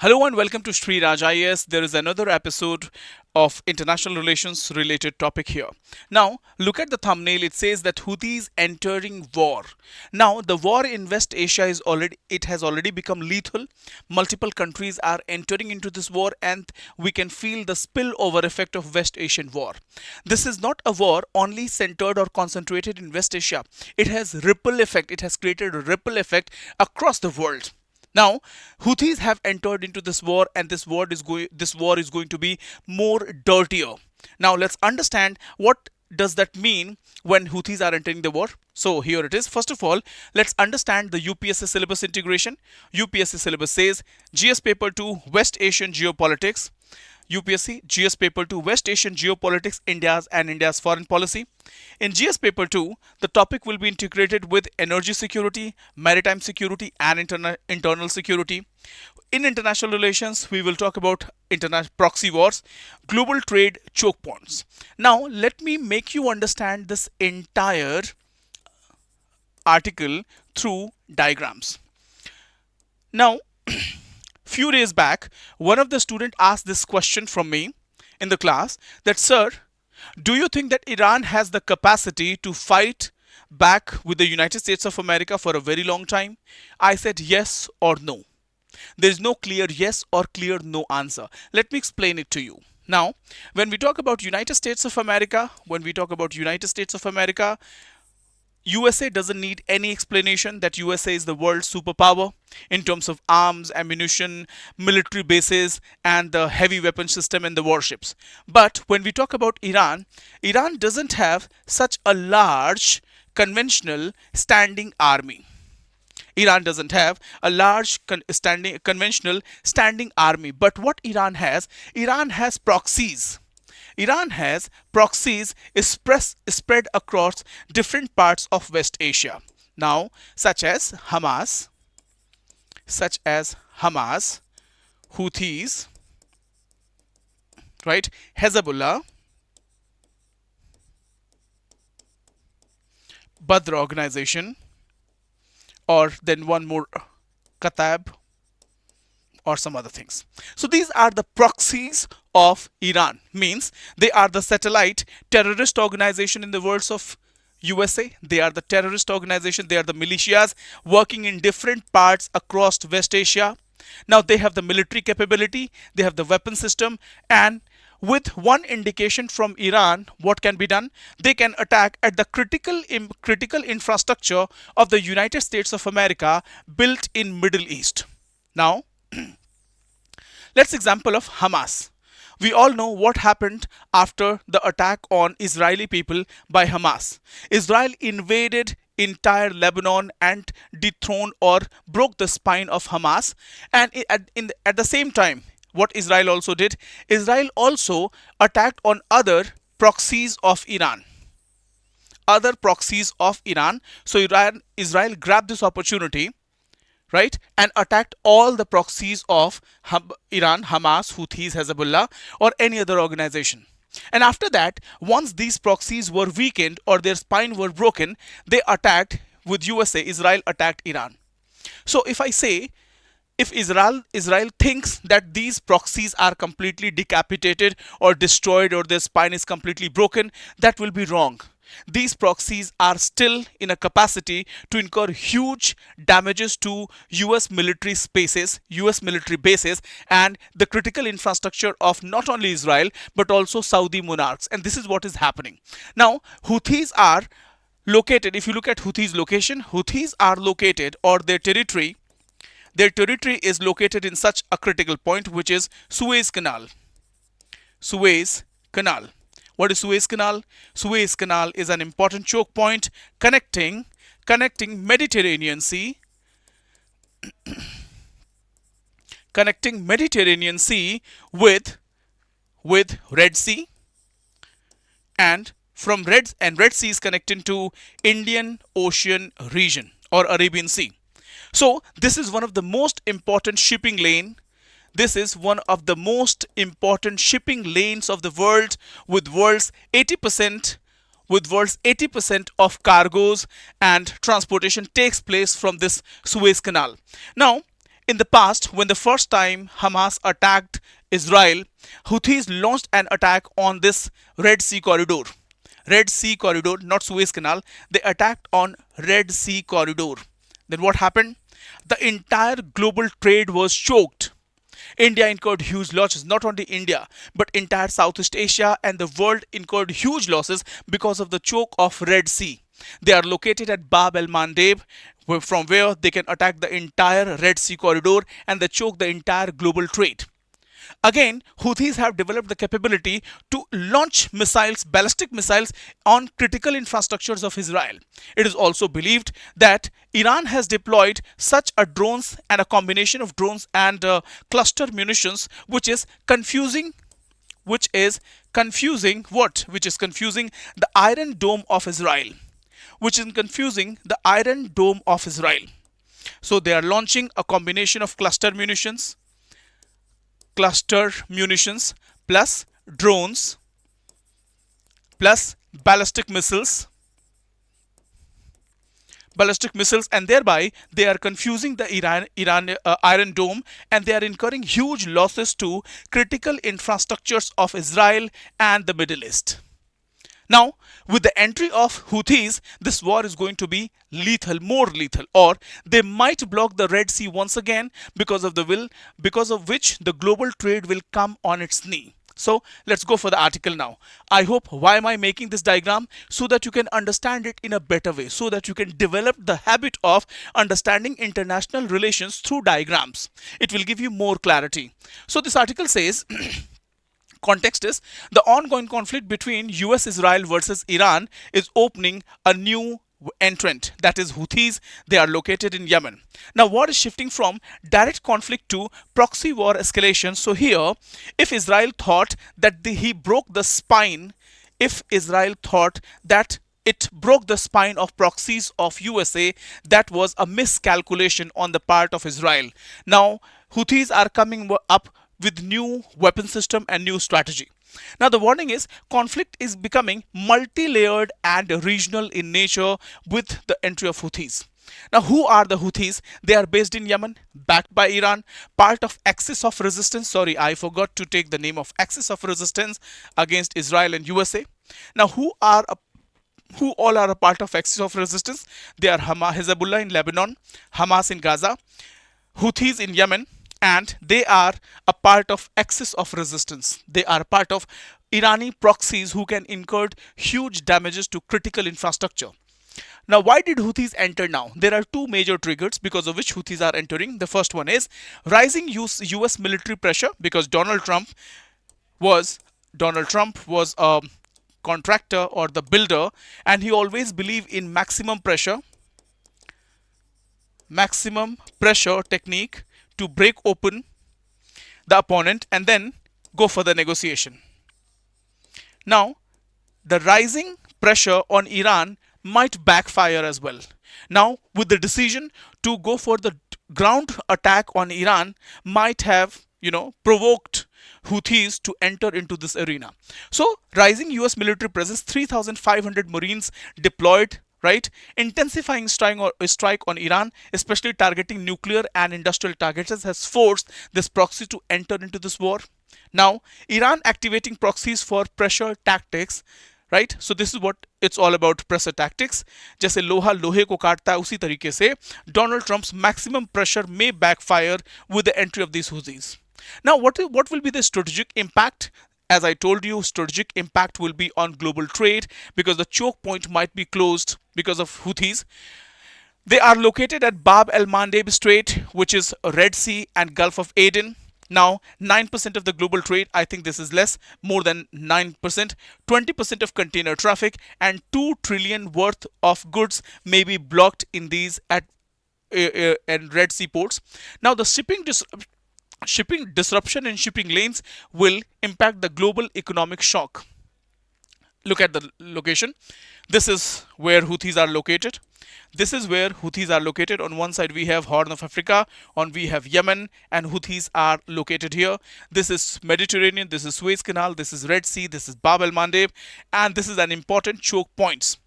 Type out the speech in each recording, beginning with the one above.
Hello and welcome to Sri Raj IAS. There is another episode of international relations related topic here. Now, look at the thumbnail. It says that Houthis entering war. Now, the war in West Asia has already become lethal. Multiple countries are entering into this war and we can feel the spillover effect of West Asian war. This is not a war only centered or concentrated in West Asia. It has ripple effect. It has created a ripple effect across the world. Now, Houthis have entered into this war, and this war is going to be more dirtier. Now, let's understand what does that mean when Houthis are entering the war. So here it is. First of all, let's understand the UPSC syllabus integration. UPSC syllabus says GS paper 2 West Asian Geopolitics. UPSC GS paper 2 West Asian Geopolitics, India's foreign policy. In GS paper 2, the topic will be integrated with energy security, maritime security and internal security. In international relations, we will talk about international proxy wars, global trade choke points. Now, let me make you understand this entire article through diagrams. Now, few days back, one of the students asked this question from me in the class that, sir, do you think that Iran has the capacity to fight back with the United States of America for a very long time? I said yes or no. There is no clear yes or clear no answer. Let me explain it to you. Now, when we talk about United States of America, USA doesn't need any explanation that USA is the world's superpower in terms of arms, ammunition, military bases, and the heavy weapon system and the warships. But when we talk about Iran, Iran doesn't have such a large conventional standing army. Iran doesn't have a large conventional standing army. But what Iran has proxies. Iran has proxies spread across different parts of West Asia. Now, such as Hamas, Houthis, right? Hezbollah, Badr organization, or then one more, Qatab, or some other things. So these are the proxies of Iran. Means they are the satellite terrorist organization in the words of USA. They are the terrorist organization. They are the militias working in different parts across West Asia. Now they have the military capability, they have the weapon system, and with one indication from Iran, what can be done? They can attack at the critical infrastructure of the United States of America built in Middle East. Now, let's example of Hamas. We all know what happened after the attack on Israeli people by Hamas. Israel invaded entire Lebanon and dethroned or broke the spine of Hamas. And at the same time, what Israel also did, Israel also attacked on other proxies of Iran. So Israel grabbed this opportunity, right, and attacked all the proxies of Iran, Hamas, Houthis, Hezbollah, or any other organization. And after that, once these proxies were weakened or their spine were broken, they attacked with USA. Israel attacked Iran. So if I say, if Israel thinks that these proxies are completely decapitated or destroyed or their spine is completely broken, that will be wrong. These proxies are still in a capacity to incur huge damages to US military bases and the critical infrastructure of not only Israel but also Saudi monarchs. And this is what is happening. Now, Houthis are located, if you look at Houthis location, Houthis are located, or their territory is located in such a critical point, which is Suez Canal. What is Suez Canal? Suez Canal is an important choke point connecting Mediterranean Sea with Red Sea, and from Red Sea is connected to Indian Ocean region or Arabian Sea. So this is one of the most important shipping lane. This is one of the most important shipping lanes of the world, with world's 80% of cargoes and transportation takes place from this Suez Canal. Now, In the past, when the first time Hamas attacked Israel, Houthis launched an attack on this Red Sea corridor. Red Sea corridor, not Suez Canal. They attacked on Red Sea corridor. Then what happened? The entire global trade was choked. India incurred huge losses. Not only India, but entire Southeast Asia and the world incurred huge losses because of the choke of Red Sea. They are located at Bab el Mandeb, from where they can attack the entire Red Sea corridor and they choke the entire global trade. Again, Houthis have developed the capability to launch missiles, ballistic missiles, on critical infrastructures of Israel. It is also believed that Iran has deployed such a drones and a combination of drones and cluster munitions, which is confusing what? Which is confusing the Iron Dome of Israel. Which is confusing the Iron Dome of Israel. So they are launching a combination of cluster munitions plus drones plus ballistic missiles, and thereby they are confusing the Iron Dome, and they are incurring huge losses to critical infrastructures of Israel and the Middle East. Now, with the entry of Houthis, this war is going to be lethal, more lethal, or they might block the Red Sea once again, because of which the global trade will come on its knee. So let's go for the article now. I hope, why am I making this diagram? So that you can understand it in a better way, so that you can develop the habit of understanding international relations through diagrams. It will give you more clarity. So this article says, context is the ongoing conflict between US, Israel versus Iran is opening a new entrant, that is Houthis. They are located in Yemen. Now war is shifting from direct conflict to proxy war escalation. So here, if Israel thought that he broke the spine, if Israel thought that it broke the spine of proxies of USA, that was a miscalculation on the part of Israel. Now Houthis are coming up with new weapon system and new strategy. Now the warning is conflict is becoming multi-layered and regional in nature with the entry of Houthis. Now who are the Houthis? They are based in Yemen, backed by Iran, part of Axis of Resistance. Sorry, I forgot to take the name of Axis of Resistance against Israel and USA. Now who all are a part of Axis of Resistance? They are Hezbollah in Lebanon, Hamas in Gaza, Houthis in Yemen, and they are a part of Axis of Resistance. They are part of Irani proxies who can incur huge damages to critical infrastructure. Now, why did Houthis enter now? There are two major triggers because of which Houthis are entering. The first one is rising US military pressure, because Donald Trump was a contractor or the builder, and he always believed in maximum pressure technique to break open the opponent and then go for the negotiation. Now, the rising pressure on Iran might backfire as well. Now, with the decision to go for the ground attack on Iran might have, provoked Houthis to enter into this arena. So, rising US military presence, 3,500 Marines deployed, right? Intensifying strike on Iran, especially targeting nuclear and industrial targets, has forced this proxy to enter into this war. Now, Iran activating proxies for pressure tactics, right? So this is what it's all about, pressure tactics. जैसे लोहा लोहे को काटता है, उसी तरीके से Donald Trump's maximum pressure may backfire with the entry of these Houthis. Now, what will be the strategic impact? As I told you, strategic impact will be on global trade because the choke point might be closed because of Houthis. They are located at Bab el Mandeb Strait, which is Red Sea and Gulf of Aden. Now, 9% of the global trade, I think this is less, more than 9%, 20% of container traffic, and 2 trillion worth of goods may be blocked in these and Red Sea ports. Now, the shipping disruption in shipping lanes will impact the global economic shock. Look at the location. This is where Houthis are located. This is where Houthis are located. On one side we have Horn of Africa, we have Yemen, and Houthis are located here. This is Mediterranean, this is Suez Canal, this is Red Sea, this is Bab el Mandeb, and this is an important choke points.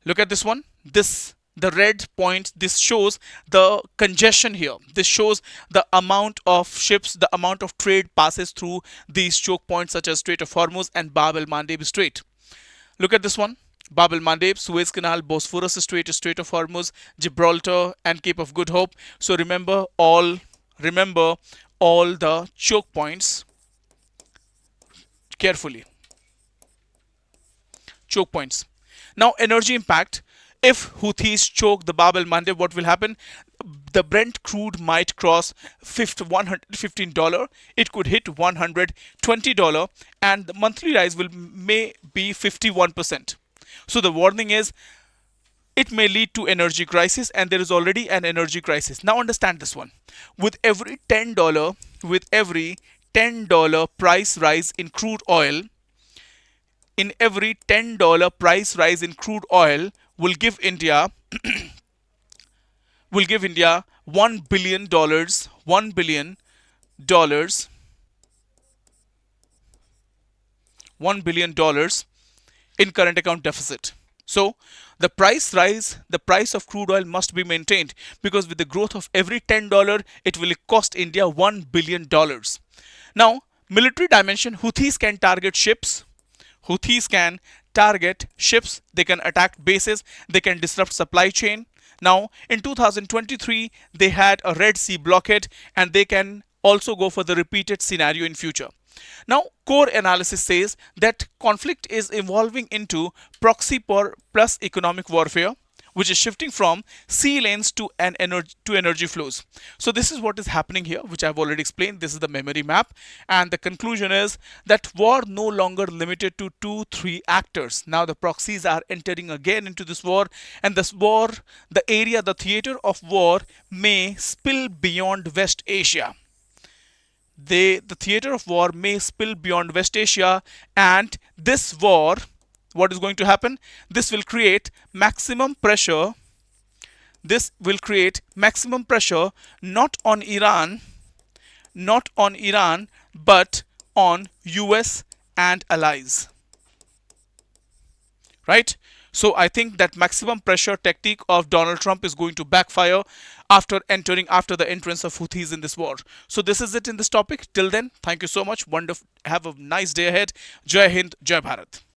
Look at this one. This the red point, this shows the congestion here. This shows the amount of ships, the amount of trade passes through these choke points such as Strait of Hormuz and Bab el Mandeb Strait. Look at this one. Bab el Mandeb, Suez Canal, Bosphorus Strait, Strait of Hormuz, Gibraltar, and Cape of Good Hope. So remember all the choke points carefully. Choke points. Now, energy impact. If Houthis choke the Bab el Mandeb, what will happen? The Brent crude might cross $115. It could hit $120, and the monthly rise may be 51%. So the warning is it may lead to energy crisis, and there is already an energy crisis. Now understand this one. With every $10 price rise in crude oil, in every $10 price rise in crude oil will give India $1 billion, $1 billion, $1 billion in current account deficit. So the price of crude oil must be maintained, because with the growth of every $10, it will cost India $1 billion. Now, military dimension, Houthis can target ships. They can attack bases, they can disrupt supply chain. Now, in 2023, they had a Red Sea blockade, and they can also go for the repeated scenario in future. Now, core analysis says that conflict is evolving into proxy plus economic warfare, which is shifting from sea lanes to energy flows. So this is what is happening here, which I've already explained. This is the memory map, and the conclusion is that war no longer limited to 2-3 actors. Now the proxies are entering again into this war, and this war, the theater of war may spill beyond West Asia. The theater of war may spill beyond West Asia, and this war, what is going to happen? This will create maximum pressure. Not on Iran, but on US and allies. Right? So I think that maximum pressure tactic of Donald Trump is going to backfire after the entrance of Houthis in this war. So this is it in this topic. Till then, thank you so much. Wonderful. Have a nice day ahead. Jai Hind, Jai Bharat.